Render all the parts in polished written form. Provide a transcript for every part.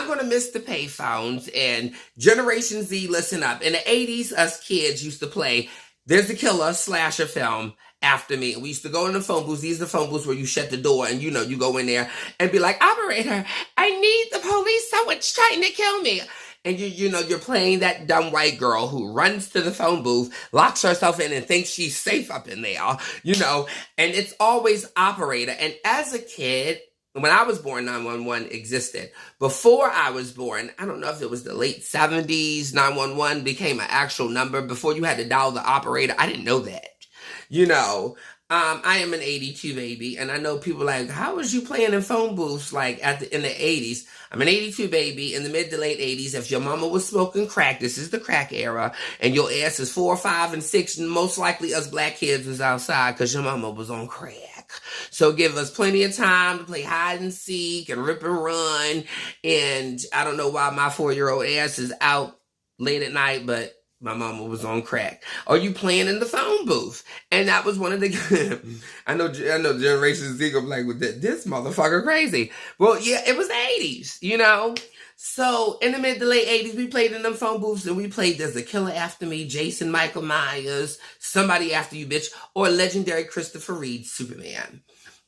I'm going to miss the payphones. And Generation Z, listen up. In the 80s, us kids used to play There's a Killer slasher film after me. We used to go in the phone booths. These are the phone booths where you shut the door and, you go in there and be like, operator, I need the police. Someone's trying to kill me. And you're playing that dumb white girl who runs to the phone booth, locks herself in and thinks she's safe up in there, and it's always operator. And as a kid, when I was born, 911 existed. Before I was born, I don't know if it was the late 70s, 911 became an actual number. Before you had to dial the operator, I didn't know that. I am an 82 baby, and I know people like, how was you playing in phone booths like in the 80s? I'm an 82 baby in the mid to late 80s. If your mama was smoking crack, this is the crack era, and your ass is 4, 5, and 6, and most likely us black kids was outside because your mama was on crack. So give us plenty of time to play hide and seek and rip and run, and I don't know why my 4-year-old ass is out late at night, but my mama was on crack. Are you playing in the phone booth? And that was one of the... I know Generation Z gonna be like, well, this motherfucker crazy. Well, yeah, it was the 80s, So in the mid to late 80s, we played in them phone booths, and we played There's a Killer After Me, Jason Michael Myers, Somebody After You, Bitch, or legendary Christopher Reed, Superman.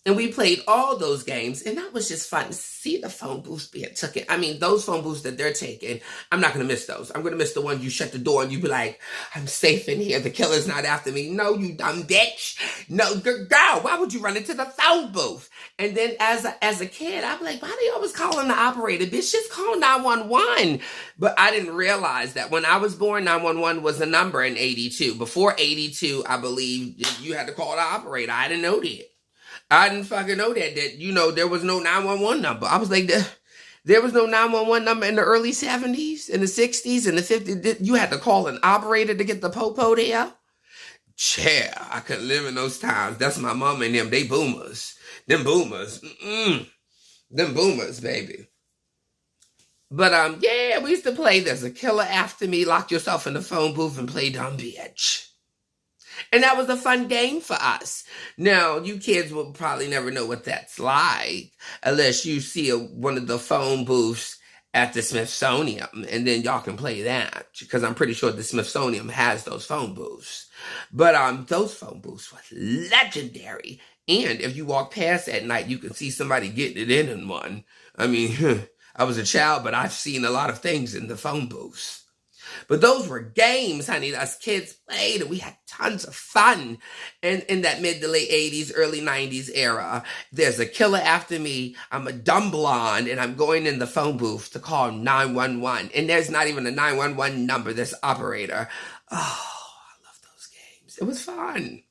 And we played all those games, and that was just fun to see the phone booths being taken. I mean, those phone booths that they're taking, I'm not going to miss those. I'm going to miss the ones you shut the door and you be like, I'm safe in here. The killer's not after me. No, you dumb bitch. No, girl, why would you run into the phone booth? And then as a kid, I'm like, why they always calling the operator? Bitch, just call 911. But I didn't realize that when I was born, 911 was a number in 82. Before 82, I believe you had to call the operator. I didn't know that. I didn't fucking know that, there was no 911 number. I was like, there was no 911 number in the early 70s, in the 60s, in the 50s. You had to call an operator to get the popo there? Chair, I couldn't live in those times. That's my mom and them. They boomers. Them boomers. Them boomers, baby. But, yeah, we used to play There's a Killer After Me, lock yourself in the phone booth and play dumb bitch. And that was a fun game for us. Now, you kids will probably never know what that's like unless you see one of the phone booths at the Smithsonian, and then y'all can play that, because I'm pretty sure the Smithsonian has those phone booths. But those phone booths were legendary. And if you walk past at night, you can see somebody getting it in one. I mean, I was a child, but I've seen a lot of things in the phone booths. But those were games, honey, us kids played, and we had tons of fun in that mid to late 80s, early 90s era. There's a killer after me. I'm a dumb blonde, and I'm going in the phone booth to call 911. And there's not even a 911 number, this operator. Oh, I love those games. It was fun.